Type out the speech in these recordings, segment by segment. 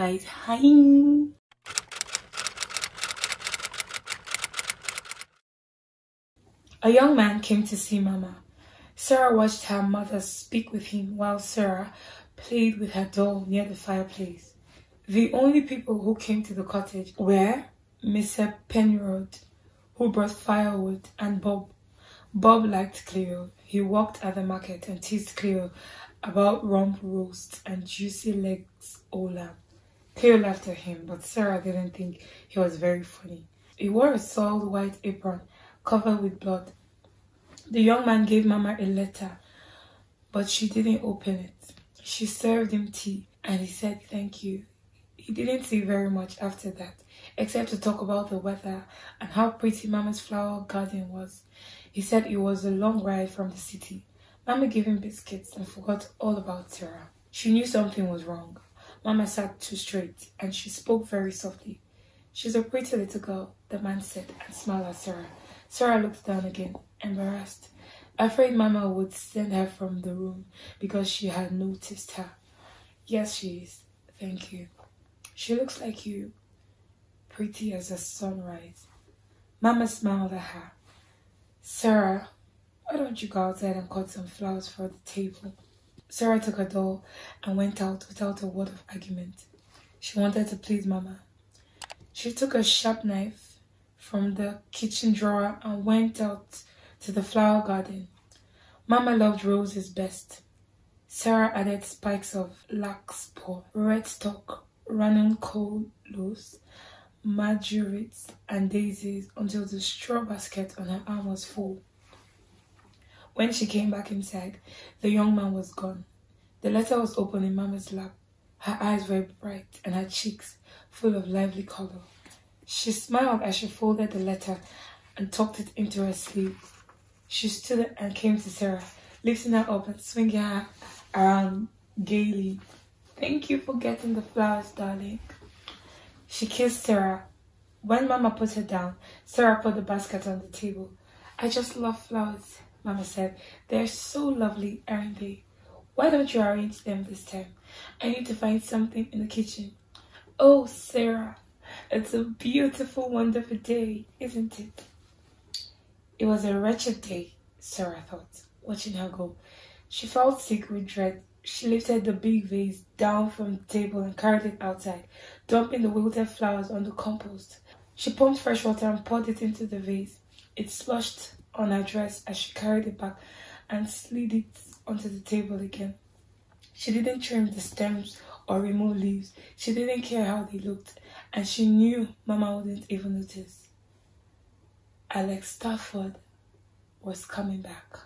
guys. Hi. A young man came to see Mama. Sarah watched her mother speak with him while Sarah played with her doll near the fireplace. The only people who came to the cottage were Mr. Penrod, who brought firewood, and Bob. Bob liked Cleo. He walked at the market and teased Cleo about rump roast and juicy legs o' lamb. Cleo laughed at him, but Sarah didn't think he was very funny. He wore a soiled white apron covered with blood. The young man gave Mama a letter, but she didn't open it. She served him tea, and he said thank you. He didn't say very much after that, except to talk about the weather and how pretty Mama's flower garden was. He said it was a long ride from the city. Mama gave him biscuits and forgot all about Sarah. She knew something was wrong. Mama sat too straight, and she spoke very softly. "She's a pretty little girl," the man said, and smiled at Sarah. Sarah looked down again, embarrassed, afraid Mama would send her from the room because she had noticed her. "Yes, she is. Thank you. She looks like you, pretty as a sunrise." Mama smiled at her. "Sarah, why don't you go outside and cut some flowers for the table?" Sarah took her doll and went out without a word of argument. She wanted to please Mama. She took a sharp knife from the kitchen drawer and went out to the flower garden. Mama loved roses best. Sarah added spikes of larkspur, redstock, ranunculus, marguerites, and daisies until the straw basket on her arm was full. When she came back inside, the young man was gone. The letter was open in Mama's lap. Her eyes were bright and her cheeks full of lively color. She smiled as she folded the letter and tucked it into her sleeve. She stood and came to Sarah, lifting her up and swinging her around gaily. "Thank you for getting the flowers, darling." She kissed Sarah. When Mama put her down, Sarah put the basket on the table. "I just love flowers," Mama said. "They're so lovely, aren't they? Why don't you arrange them this time? I need to find something in the kitchen." "Oh, Sarah, it's a beautiful, wonderful day, isn't it?" It was a wretched day, Sarah thought, watching her go. She felt sick with dread. She lifted the big vase down from the table and carried it outside, dumping the wilted flowers on the compost. She pumped fresh water and poured it into the vase. It splashed on her dress as she carried it back and slid it onto the table again. She didn't trim the stems or remove leaves. She didn't care how they looked, and she knew Mama wouldn't even notice. Alex Stafford was coming back.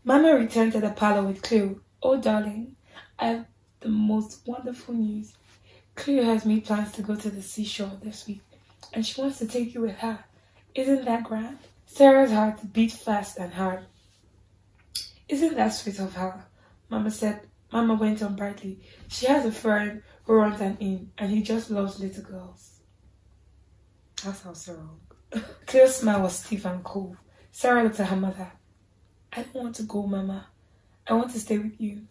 Mama returned to the parlor with Cleo. "Oh, darling, I have the most wonderful news. Cleo has made plans to go to the seashore this week, and she wants to take you with her. Isn't that grand?" Sarah's heart beat fast and hard. "Isn't that sweet of her?" Mama said. Mama went on brightly. "She has a friend who runs an inn, and he just loves little girls." That sounds so wrong. Cleo's smile was stiff and cold. Sarah looked at her mother. "I don't want to go, Mama. I want to stay with you."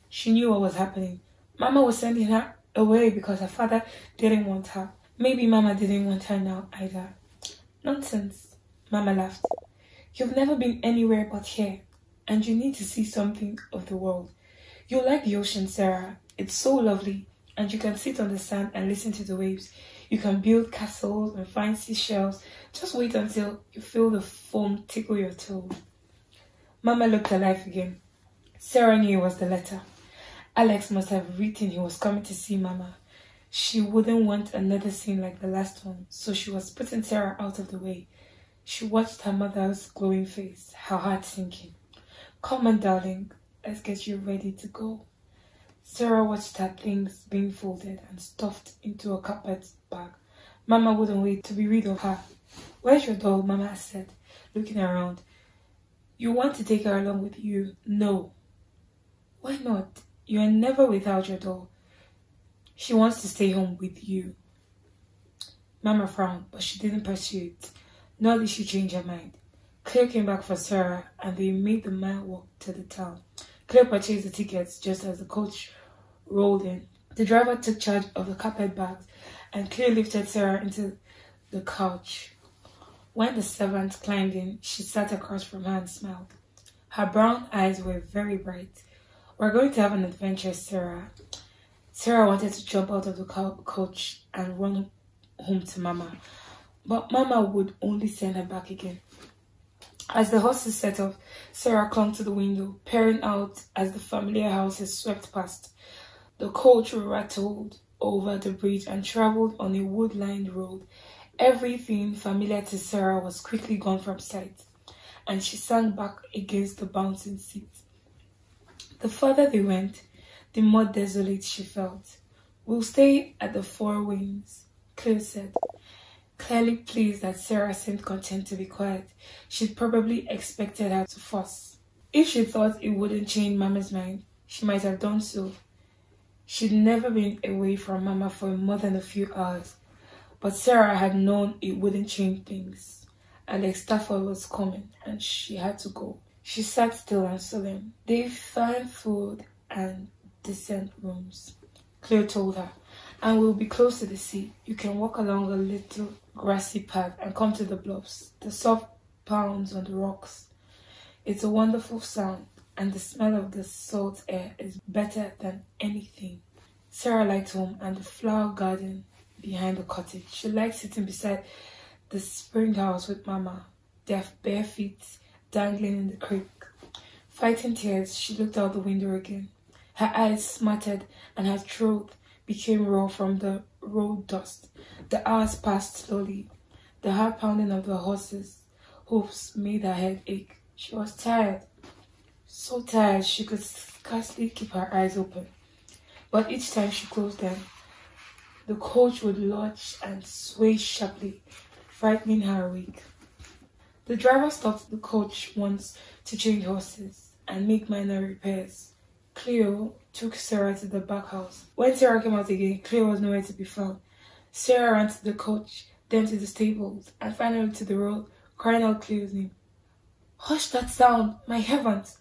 She knew what was happening. Mama was sending her away because her father didn't want her. Maybe Mama didn't want her now either. "Nonsense," Mama laughed. "You've never been anywhere but here, and you need to see something of the world. You'll like the ocean, Sarah. It's so lovely, and you can sit on the sand and listen to the waves. You can build castles and find seashells. Just wait until you feel the foam tickle your toes." Mama looked alive again. Sarah knew it was the letter. Alex must have written he was coming to see Mama. She wouldn't want another scene like the last one, so she was putting Sarah out of the way. She watched her mother's glowing face, her heart sinking. "Come on, darling, let's get you ready to go." Sarah watched her things being folded and stuffed into a carpet bag. Mama wouldn't wait to be rid of her. "Where's your doll?" Mama said, looking around. "You want to take her along with you?" "No." "Why not? You are never without your doll." "She wants to stay home with you." Mama frowned, but she didn't pursue it. Nor did she change her mind. Cleo came back for Sarah, and they made the mile walk to the town. Cleo purchased the tickets just as the coach rolled in. The driver took charge of the carpet bags and Cleo lifted Sarah into the couch. When the servant climbed in, she sat across from her and smiled. Her brown eyes were very bright. "We're going to have an adventure, Sarah." Sarah wanted to jump out of the coach and run home to Mama, but Mama would only send her back again. As the horses set off, Sarah clung to the window, peering out as the familiar houses swept past. The coach rattled over the bridge and traveled on a wood-lined road. Everything familiar to Sarah was quickly gone from sight, and she sank back against the bouncing seat. The further they went, the more desolate she felt. "We'll stay at the Four Winds," Cleo said, clearly pleased that Sarah seemed content to be quiet. She'd probably expected her to fuss. If she thought it wouldn't change Mama's mind, she might have done so. She'd never been away from Mama for more than a few hours, but Sarah had known it wouldn't change things. Alex Stafford was coming, and she had to go. She sat still and solemn. "They've fine food and decent rooms," Cleo told her, "and we'll be close to the sea. You can walk along a little grassy path and come to the bluffs. The soft pounds on the rocks. It's a wonderful sound, and the smell of the salt air is better than anything." Sarah liked home and the flower garden behind the cottage. She liked sitting beside the spring house with Mama, their bare feet dangling in the creek. Fighting tears, she looked out the window again. Her eyes smarted and her throat became raw from the road dust. The hours passed slowly. The hard pounding of the horses' hoofs made her head ache. She was tired, so tired she could scarcely keep her eyes open. But each time she closed them, the coach would lurch and sway sharply, frightening her awake. The driver stopped the coach once to change horses and make minor repairs. Cleo took Sarah to the back house. When Sarah came out again, Cleo was nowhere to be found. Sarah ran to the coach, then to the stables, and finally to the road, crying out Cleo's name. "Hush that sound! My heavens!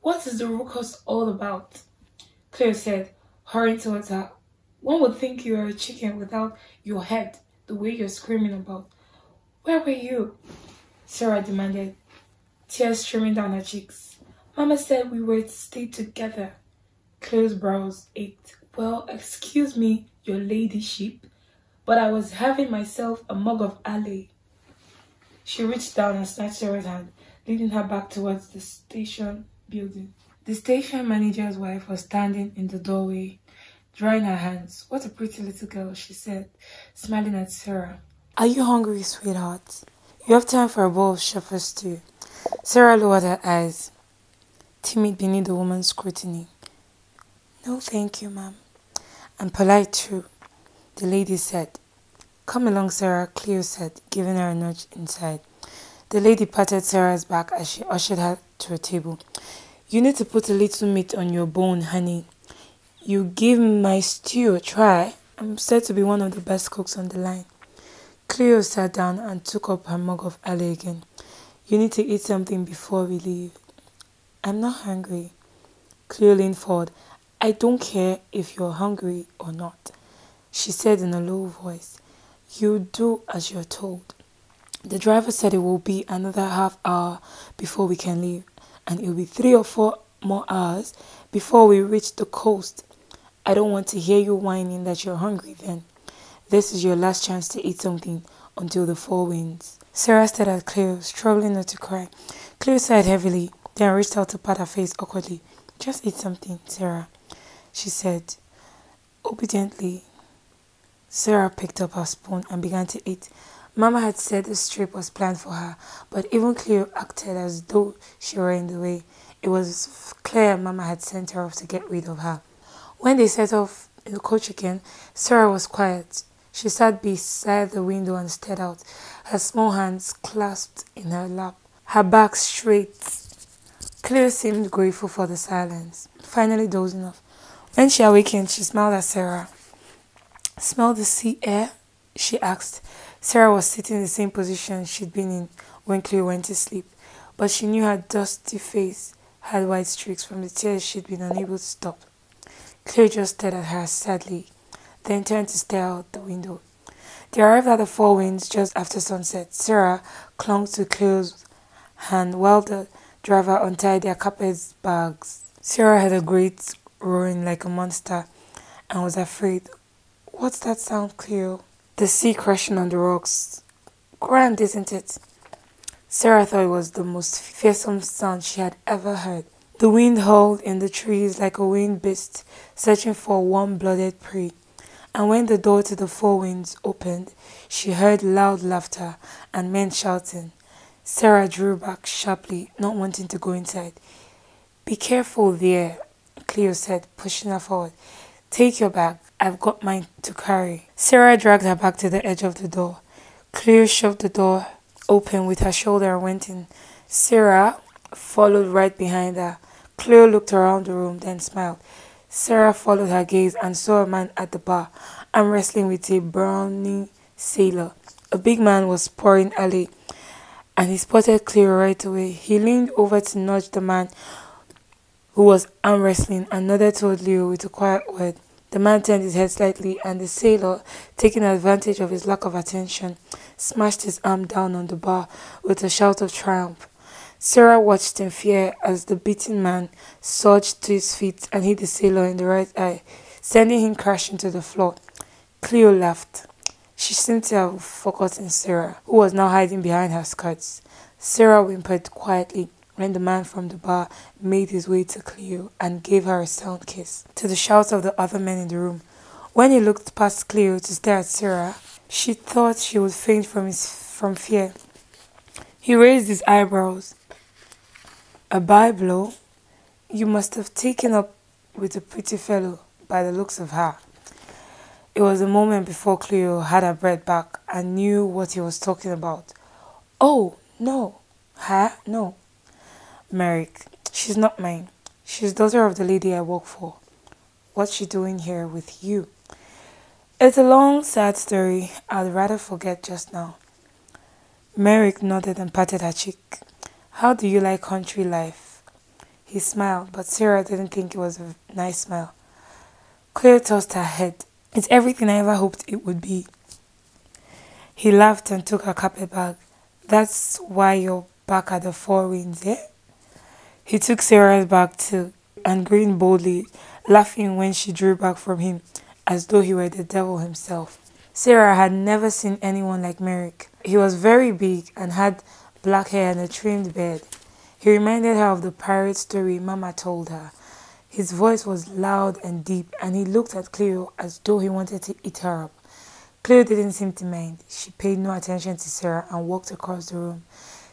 What is the ruckus all about?" Cleo said, hurrying towards her. "One would think you were a chicken without your head, the way you're screaming about. Where were you?" Sarah demanded, tears streaming down her cheeks. "Mama said we were to stay together." Cleo's brows ached. "Well, excuse me, your ladyship, but I was having myself a mug of ale." She reached down and snatched Sarah's hand, leading her back towards the station building. The station manager's wife was standing in the doorway, drying her hands. "What a pretty little girl," she said, smiling at Sarah. "Are you hungry, sweetheart? You have time for a bowl of shepherd's stew." Sarah lowered her eyes, timid beneath the woman's scrutiny. "No, thank you, ma'am. And polite too," the lady said. "Come along, Sarah," Cleo said, giving her a nudge inside. The lady patted Sarah's back as she ushered her to a table. "You need to put a little meat on your bone, honey. You give my stew a try. I'm said to be one of the best cooks on the line." Cleo sat down and took up her mug of ale again. "You need to eat something before we leave." "I'm not hungry." Cleo leaned forward. "I don't care if you're hungry or not," she said in a low voice. "You do as you're told. The driver said it will be another half hour before we can leave, and it'll be 3 or 4 more hours before we reach the coast. I don't want to hear you whining that you're hungry then. This is your last chance to eat something until the Four Winds." Sarah stared at Cleo, struggling not to cry. Cleo sighed heavily, then reached out to pat her face awkwardly. "Just eat something, Sarah," she said. Obediently, Sarah picked up her spoon and began to eat. Mama had said this trip was planned for her, but even Cleo acted as though she were in the way. It was clear Mama had sent her off to get rid of her. When they set off in the coach again, Sarah was quiet. She sat beside the window and stared out, her small hands clasped in her lap, her back straight. Cleo seemed grateful for the silence, finally dozing off. When she awakened, she smiled at Sarah. "Smell the sea air?" she asked. Sarah was sitting in the same position she'd been in when Cleo went to sleep, but she knew her dusty face had white streaks from the tears she'd been unable to stop. Cleo just stared at her sadly, then turned to stare out the window. They arrived at the Four Winds just after sunset. Sarah clung to Cleo's hand while the driver untied their carpet bags. Sarah heard a great roaring like a monster and was afraid. What's that sound, Cleo? The sea crashing on the rocks. Grand, isn't it? Sarah thought it was the most fearsome sound she had ever heard. The wind howled in the trees like a winged beast searching for warm-blooded prey. And when the door to the Four Winds opened, she heard loud laughter and men shouting. Sarah drew back sharply, not wanting to go inside. Be careful there, Cleo said, pushing her forward. Take your bag. I've got mine to carry. Sarah dragged her back to the edge of the door. Cleo shoved the door open with her shoulder and went in. Sarah followed right behind her. Cleo looked around the room, then smiled. Sarah followed her gaze and saw a man at the bar, arm wrestling with a brownie sailor. A big man was pouring ale, and he spotted Cleo right away. He leaned over to nudge the man who was arm wrestling and nodded toward Leo with a quiet word. The man turned his head slightly, and the sailor, taking advantage of his lack of attention, smashed his arm down on the bar with a shout of triumph. Sarah watched in fear as the beaten man surged to his feet and hit the sailor in the right eye, sending him crashing to the floor. Cleo laughed. She seemed to have forgotten Sarah, who was now hiding behind her skirts. Sarah whimpered quietly when the man from the bar made his way to Cleo and gave her a sound kiss, to the shouts of the other men in the room. When he looked past Cleo to stare at Sarah, she thought she would faint from fear. He raised his eyebrows. A Bible? You must have taken up with a pretty fellow by the looks of her. It was a moment before Cleo had her breath back and knew what he was talking about. Oh, no. Her? No. Merrick. She's not mine. She's daughter of the lady I work for. What's she doing here with you? It's a long, sad story. I'd rather forget just now. Merrick nodded and patted her cheek. How do you like country life? He smiled, but Sarah didn't think it was a nice smile. Cleo tossed her head. It's everything I ever hoped it would be. He laughed and took her carpet bag. That's why you're back at the Four Winds, eh? He took Sarah's bag too and grinned boldly, laughing when she drew back from him, as though he were the devil himself. Sarah had never seen anyone like Merrick. He was very big and had black hair and a trimmed beard. He reminded her of the pirate story Mama told her. His voice was loud and deep, and he looked at Cleo as though he wanted to eat her up. Cleo didn't seem to mind. She paid no attention to Sarah and walked across the room.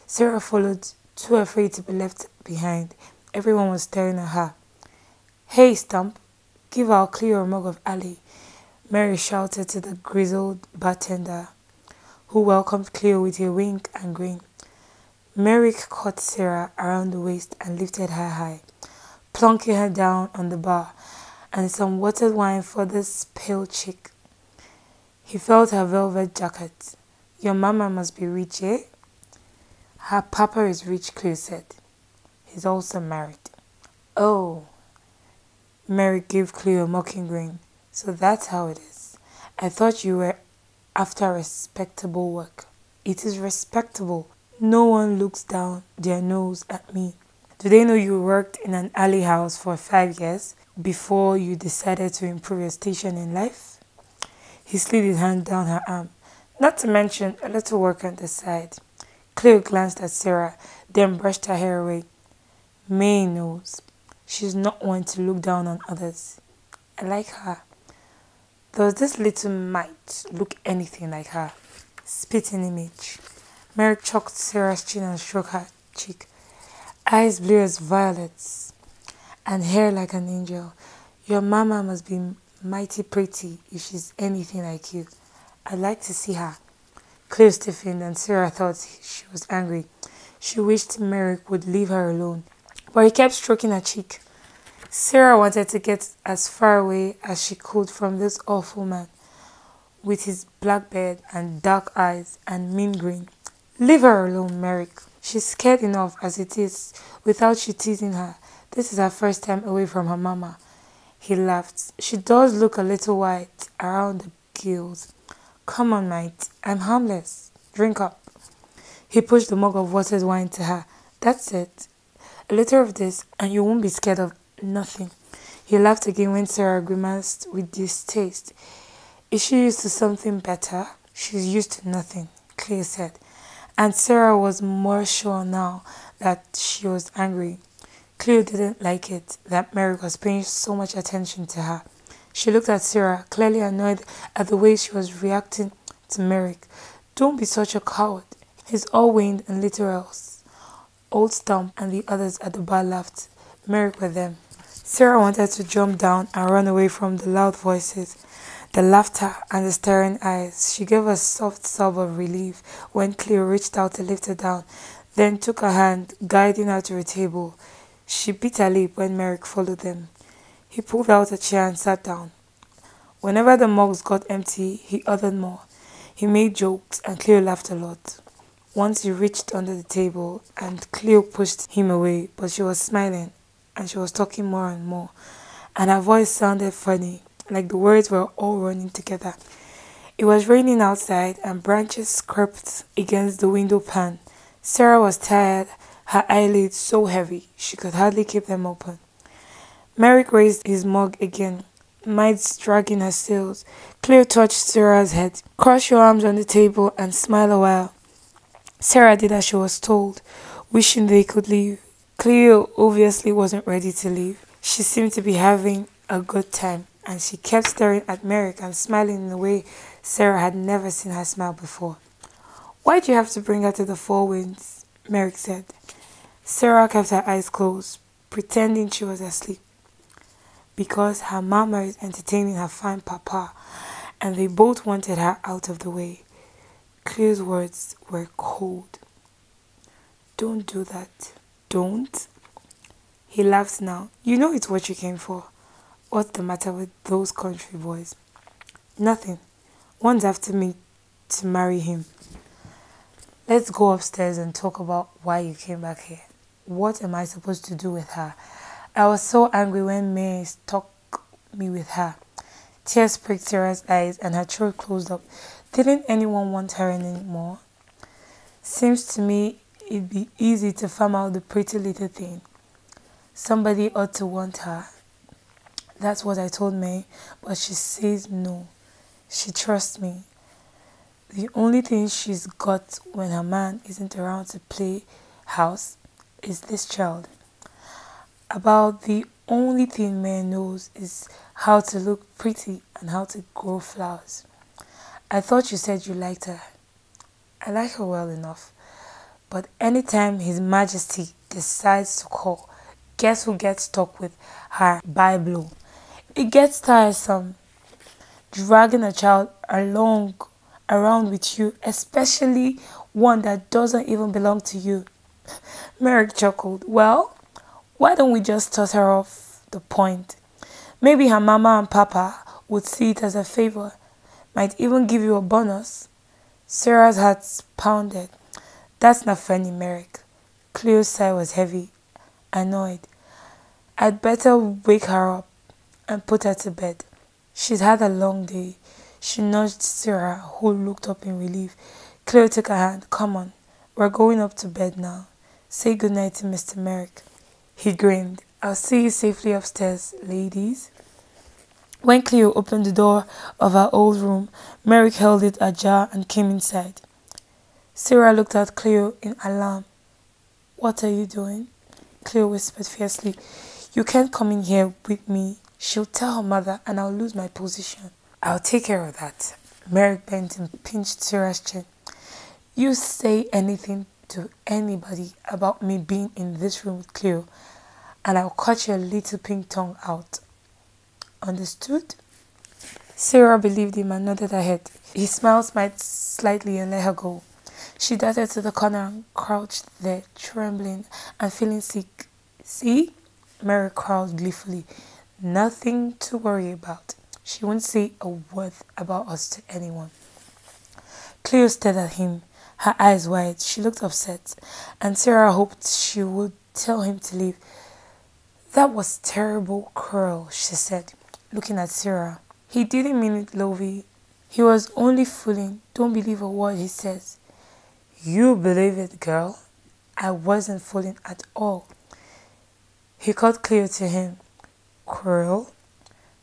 Sarah followed, too afraid to be left behind. Everyone was staring at her. Hey, Stump, give our Cleo a mug of ale, Mary shouted to the grizzled bartender, who welcomed Cleo with a wink and grin. Merrick caught Sarah around the waist and lifted her high, plunking her down on the bar, and some watered wine for this pale chick. He felt her velvet jacket. Your mama must be rich, eh? Her papa is rich, Cleo said. He's also married. Oh. Merrick gave Cleo a mocking grin. So that's how it is. I thought you were after respectable work. It is respectable. No one looks down their nose at me. Do they know you worked in an alley house for 5 years before you decided to improve your station in life? He slid his hand down her arm. Not to mention a little work on the side. Cleo glanced at Sarah, then brushed her hair away. May knows. She's not one to look down on others. I like her. Does this little mite look anything like her? Spitting image. Merrick chalked Sarah's chin and stroked her cheek. Eyes blue as violets, and hair like an angel. Your mama must be mighty pretty if she's anything like you. I'd like to see her. Cleo stiffened, and Sarah thought she was angry. She wished Merrick would leave her alone, but he kept stroking her cheek. Sarah wanted to get as far away as she could from this awful man, with his black beard and dark eyes and mean grin. Leave her alone, Merrick. She's scared enough as it is without you teasing her. This is her first time away from her mama. He laughed. She does look a little white around the gills. Come on, mate. I'm harmless. Drink up. He pushed the mug of watered wine to her. That's it. A little of this, and you won't be scared of nothing. He laughed again when Sarah grimaced with distaste. Is she used to something better? She's used to nothing, Cleo said. And Sarah was more sure now that she was angry. Cleo didn't like it that Merrick was paying so much attention to her. She looked at Sarah, clearly annoyed at the way she was reacting to Merrick. Don't be such a coward. He's all wind and little else. Old Stump and the others at the bar laughed. Merrick with them. Sarah wanted to jump down and run away from the loud voices, the laughter and the staring eyes. She gave a soft sob of relief when Cleo reached out to lift her down, then took her hand, guiding her to a table. She bit her lip when Merrick followed them. He pulled out a chair and sat down. Whenever the mugs got empty, he ordered more. He made jokes and Cleo laughed a lot. Once he reached under the table and Cleo pushed him away, but she was smiling and she was talking more and more, and her voice sounded funny, like the words were all running together. It was raining outside and branches scraped against the window pane. Sarah was tired, her eyelids so heavy she could hardly keep them open. Merrick raised his mug again, mites dragging her sails. Cleo touched Sarah's head. Cross your arms on the table and smile a while. Sarah did as she was told, wishing they could leave. Cleo obviously wasn't ready to leave. She seemed to be having a good time, and she kept staring at Merrick and smiling in a way Sarah had never seen her smile before. Why'd you have to bring her to the Four Winds? Merrick said. Sarah kept her eyes closed, pretending she was asleep. Because her mama is entertaining her fine papa, and they both wanted her out of the way. Cleo's words were cold. Don't do that. Don't? He laughed now. You know it's what you came for. What's the matter with those country boys? Nothing. One's after me to marry him. Let's go upstairs and talk about why you came back here. What am I supposed to do with her? I was so angry when May stuck me with her. Tears pricked Sarah's eyes and her throat closed up. Didn't anyone want her anymore? Seems to me it'd be easy to farm out the pretty little thing. Somebody ought to want her. That's what I told May, but she says no. She trusts me. The only thing she's got when her man isn't around to play house is this child. About the only thing May knows is how to look pretty and how to grow flowers. I thought you said you liked her. I like her well enough. But anytime His Majesty decides to call, guess who gets stuck with her Bible? It gets tiresome. Dragging a child around with you, especially one that doesn't even belong to you. Merrick chuckled. Well, why don't we just toss her off the point? Maybe her mama and papa would see it as a favor. Might even give you a bonus. Sarah's heart pounded. That's not funny, Merrick. Cleo's sigh was heavy, annoyed. I'd better wake her up and put her to bed. She's had a long day. She nudged Sarah, who looked up in relief. Cleo took her hand. Come on, we're going up to bed now. Say goodnight to Mr. Merrick. He grinned. I'll see you safely upstairs, ladies. When Cleo opened the door of her old room, Merrick held it ajar and came inside. Sarah looked at Cleo in alarm. What are you doing? Cleo whispered fiercely. You can't come in here with me. She'll tell her mother and I'll lose my position. I'll take care of that. Merrick bent and pinched Sarah's chin. You say anything to anybody about me being in this room with Cleo, and I'll cut your little pink tongue out. Understood? Sarah believed him and nodded her head. He smiled slightly and let her go. She darted to the corner and crouched there, trembling and feeling sick. See? Merrick growled gleefully. Nothing to worry about. She won't say a word about us to anyone. Cleo stared at him, her eyes wide. She looked upset, and Sarah hoped she would tell him to leave. That was terrible, cruel, she said, looking at Sarah. He didn't mean it, Lovey. He was only fooling. Don't believe a word he says. You believe it, girl. I wasn't fooling at all. He cut clear to him. Cruel?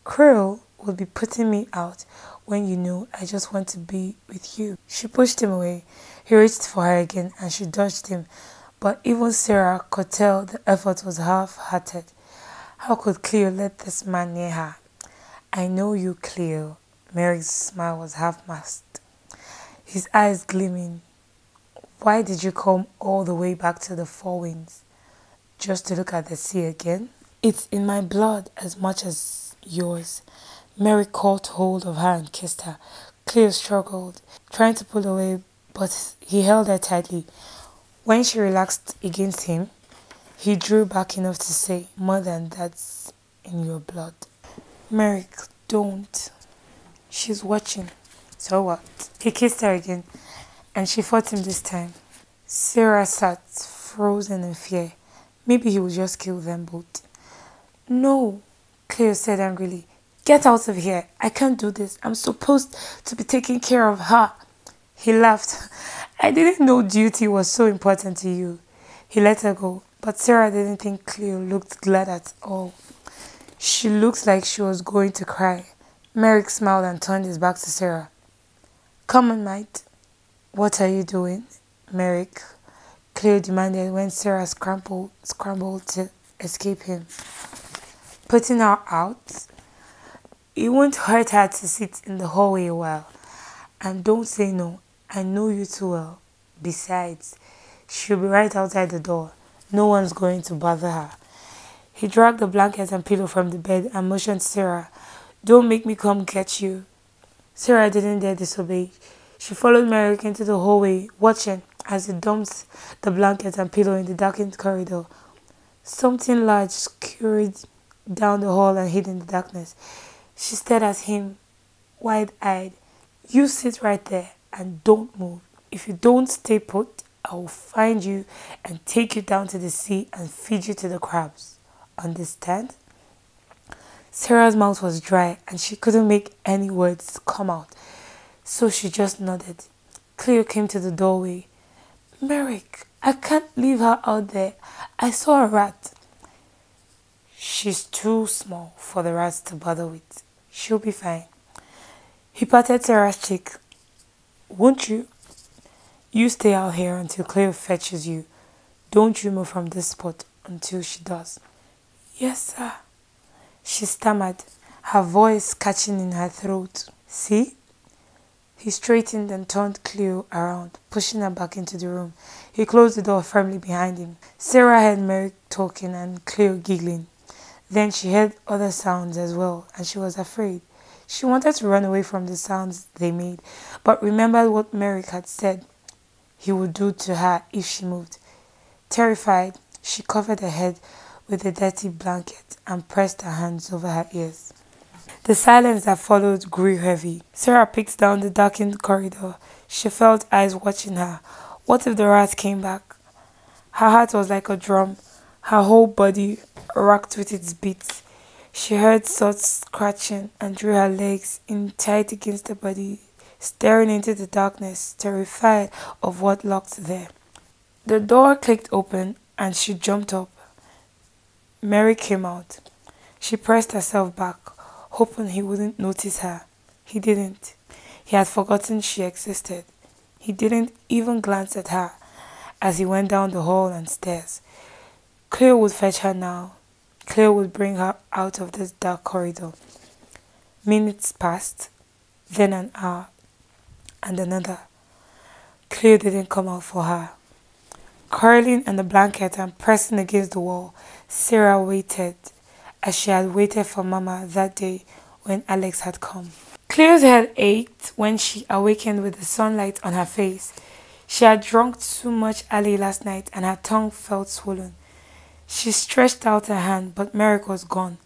Cruel would be putting me out when you know I just want to be with you. She pushed him away. He reached for her again and she dodged him. But even Sarah could tell the effort was half-hearted. How could Cleo let this man near her? I know you, Cleo. Mary's smile was half-masked, his eyes gleaming. Why did you come all the way back to the Four Winds? Just to look at the sea again? It's in my blood as much as yours. Mary caught hold of her and kissed her. Cleo struggled, trying to pull away, but he held her tightly. When she relaxed against him, he drew back enough to say, more than that's in your blood. Merrick, don't. She's watching. So what? He kissed her again, and she fought him this time. Sarah sat, frozen in fear. Maybe he would just kill them both. No, Cleo said angrily. Get out of here. I can't do this. I'm supposed to be taking care of her. He laughed. I didn't know duty was so important to you. He let her go, but Sarah didn't think Cleo looked glad at all. She looked like she was going to cry. Merrick smiled and turned his back to Sarah. Come on, mate. What are you doing, Merrick? Cleo demanded when Sarah scrambled to escape him. Putting her out? It won't hurt her to sit in the hallway a while. And don't say no. I know you too well. Besides, she'll be right outside the door. No one's going to bother her. He dragged the blanket and pillow from the bed and motioned to Sarah. Don't make me come get you. Sarah didn't dare disobey. She followed Merrick into the hallway, watching as he dumped the blanket and pillow in the darkened corridor. Something large scurried down the hall and hid in the darkness. She stared at him, wide-eyed. You sit right there and don't move. If you don't stay put, I will find you and take you down to the sea and feed you to the crabs. Understand? Sarah's mouth was dry and she couldn't make any words come out, so she just nodded. Cleo came to the doorway. Merrick, I can't leave her out there. I saw a rat. She's too small for the rats to bother with. She'll be fine. He patted Sarah's cheek. Won't you? You stay out here until Cleo fetches you. Don't you move from this spot until she does. Yes, sir. She stammered, her voice catching in her throat. See? He straightened and turned Cleo around, pushing her back into the room. He closed the door firmly behind him. Sarah heard Merrick talking and Cleo giggling. Then she heard other sounds as well, and she was afraid. She wanted to run away from the sounds they made, but remembered what Merrick had said he would do to her if she moved. Terrified, she covered her head with a dirty blanket and pressed her hands over her ears. The silence that followed grew heavy. Sarah picked down the darkened corridor. She felt eyes watching her. What if the rat came back? Her heart was like a drum. Her whole body rocked with its beats. She heard soft scratching and drew her legs in tight against her body, staring into the darkness, terrified of what lurked there. The door clicked open and she jumped up. Mary came out. She pressed herself back, hoping he wouldn't notice her. He didn't. He had forgotten she existed. He didn't even glance at her as he went down the hall and stairs. Cleo would fetch her now. Cleo would bring her out of this dark corridor. Minutes passed, then an hour, and another. Cleo didn't come out for her. Curling in the blanket and pressing against the wall, Sarah waited, as she had waited for Mama that day when Alex had come. Cleo's head ached when she awakened with the sunlight on her face. She had drunk too much early last night and her tongue felt swollen. She stretched out her hand, but Merrick was gone.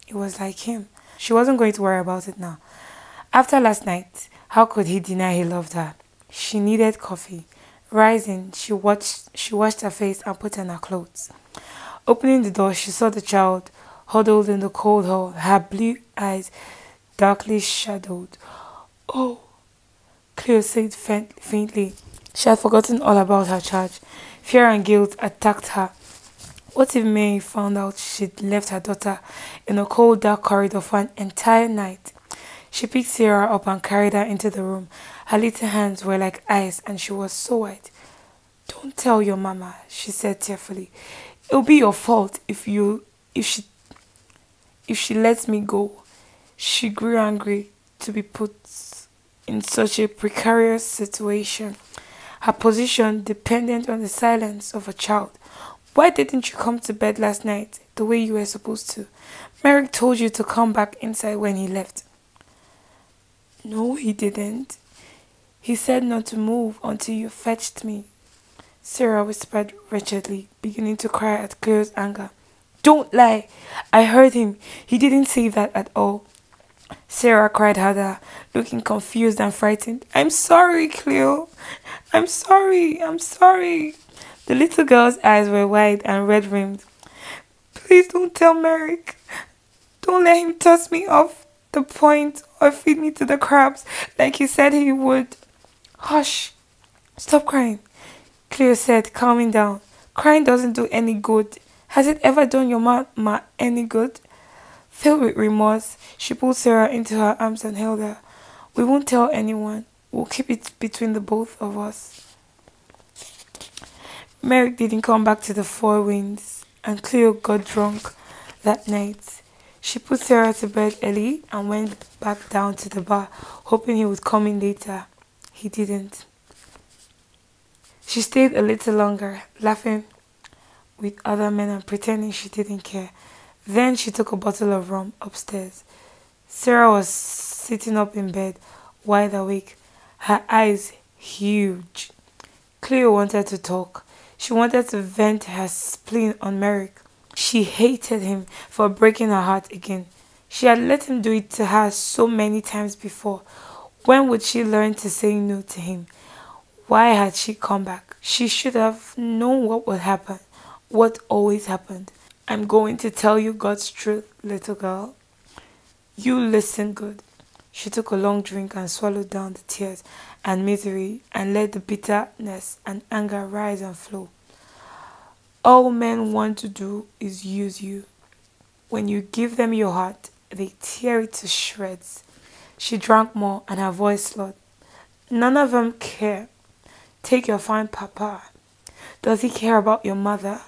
It was like him. She wasn't going to worry about it now. After last night, how could he deny he loved her? She needed coffee. Rising, she washed her face and put on her clothes. Opening the door, she saw the child huddled in the cold hall, her blue eyes darkly shadowed. "Oh," Cleo said faintly. She had forgotten all about her charge. Fear and guilt attacked her. What if Mary found out she'd left her daughter in a cold, dark corridor for an entire night? She picked Sarah up and carried her into the room. Her little hands were like ice and she was so white. "Don't tell your mama," she said tearfully. "It'll be your fault if she lets me go." She grew angry to be put in such a precarious situation. Her position depended on the silence of a child. "Why didn't you come to bed last night the way you were supposed to? Merrick told you to come back inside when he left." "No, he didn't. He said not to move until you fetched me," Sarah whispered wretchedly, beginning to cry at Cleo's anger. "Don't lie. I heard him. He didn't say that at all." Sarah cried harder, looking confused and frightened. "I'm sorry, Cleo. I'm sorry. I'm sorry." The little girl's eyes were wide and red-rimmed. "Please don't tell Merrick. Don't let him toss me off the point or feed me to the crabs like he said he would." "Hush. Stop crying," Cleo said, calming down. "Crying doesn't do any good. Has it ever done your mama any good?" Filled with remorse, she pulled Sarah into her arms and held her. "We won't tell anyone. We'll keep it between the both of us." Merrick didn't come back to the Four Winds, and Cleo got drunk that night. She put Sarah to bed early and went back down to the bar, hoping he would come in later. He didn't. She stayed a little longer, laughing with other men and pretending she didn't care. Then she took a bottle of rum upstairs. Sarah was sitting up in bed, wide awake, her eyes huge. Cleo wanted to talk. She wanted to vent her spleen on Merrick. She hated him for breaking her heart again. She had let him do it to her so many times before. When would she learn to say no to him? Why had she come back? She should have known what would happen, what always happened. "I'm going to tell you God's truth, little girl. You listen good." She took a long drink and swallowed down the tears and misery and let the bitterness and anger rise and flow. "All men want to do is use you. When you give them your heart, they tear it to shreds." She drank more and her voice slowed. "None of them care. Take your fine papa. Does he care about your mother?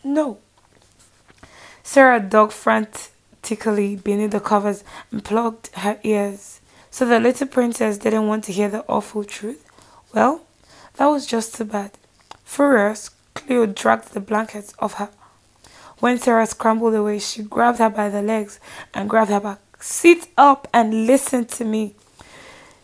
No." Sarah dug frantically beneath the covers and plugged her ears. So the little princess didn't want to hear the awful truth? Well, that was just too bad. Furious, Cleo dragged the blankets off her. When Sarah scrambled away, she grabbed her by the legs and grabbed her back. "Sit up and listen to me."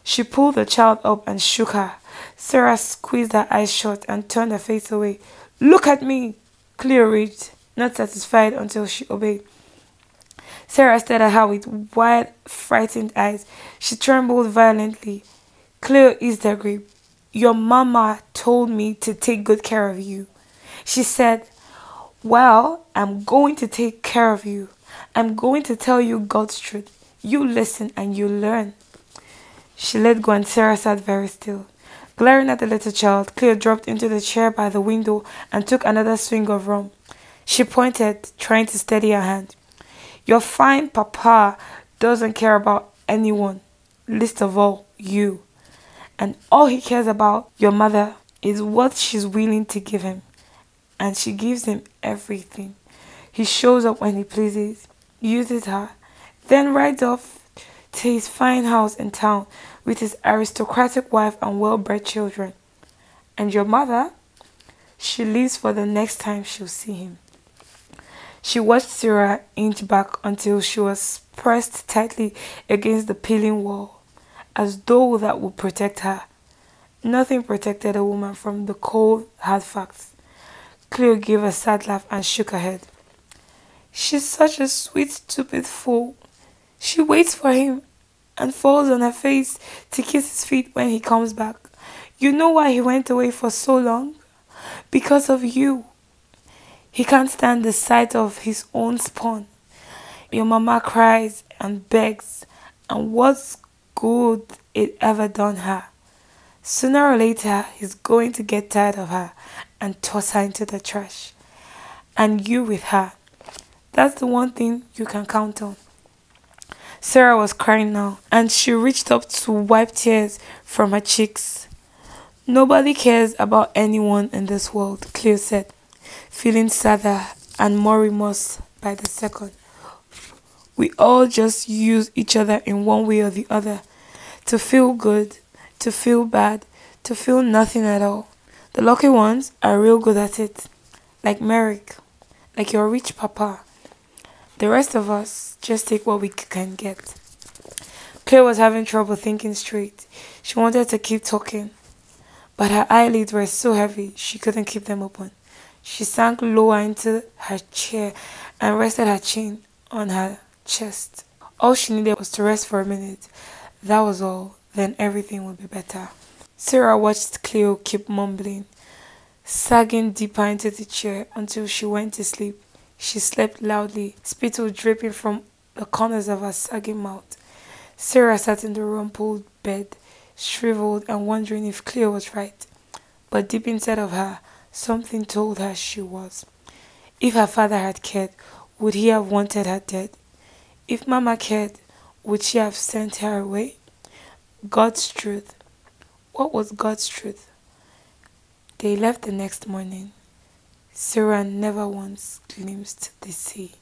She pulled the child up and shook her. Sarah squeezed her eyes shut and turned her face away. "Look at me," Cleo raged, not satisfied until she obeyed. Sarah stared at her with wide, frightened eyes. She trembled violently. Cleo eased her grip. "Your mama told me to take good care of you." She said, "Well, I'm going to take care of you. I'm going to tell you God's truth. You listen and you learn." She let go and Sarah sat very still. Glaring at the little child, Cleo dropped into the chair by the window and took another swing of rum. She pointed, trying to steady her hand. "Your fine papa doesn't care about anyone, least of all you. And all he cares about, your mother, is what she's willing to give him. And she gives him everything. He shows up when he pleases, uses her, then rides off to his fine house in town with his aristocratic wife and well-bred children. And your mother, she lives for the next time she'll see him." She watched Sarah inch back until she was pressed tightly against the peeling wall, as though that would protect her. Nothing protected a woman from the cold, hard facts. Cleo gave a sad laugh and shook her head. "She's such a sweet, stupid fool. She waits for him and falls on her face to kiss his feet when he comes back. You know why he went away for so long? Because of you. He can't stand the sight of his own spawn. Your mama cries and begs, and what's good it ever done her? Sooner or later, he's going to get tired of her and toss her into the trash. And you with her. That's the one thing you can count on. Sarah was crying now, and she reached up to wipe tears from her cheeks. Nobody cares about anyone in this world, Cleo said, feeling sadder and more remorse by the second. We all just use each other in one way or the other. To feel good, to feel bad, to feel nothing at all. The lucky ones are real good at it. Like Merrick, like your rich papa. The rest of us just take what we can get. Claire was having trouble thinking straight. She wanted to keep talking, but her eyelids were so heavy she couldn't keep them open. She sank lower into her chair and rested her chin on her chest. All she needed was to rest for a minute. That was all. Then everything would be better. Sarah watched Cleo keep mumbling, sagging deeper into the chair until she went to sleep. She slept loudly, spittle dripping from the corners of her sagging mouth. Sarah sat in the rumpled bed, shriveled and wondering if Cleo was right. But deep inside of her, something told her she was. If her father had cared, would he have wanted her dead? If Mama cared, would she have sent her away? God's truth. What was God's truth? They left the next morning. Sarah never once glimpsed the sea.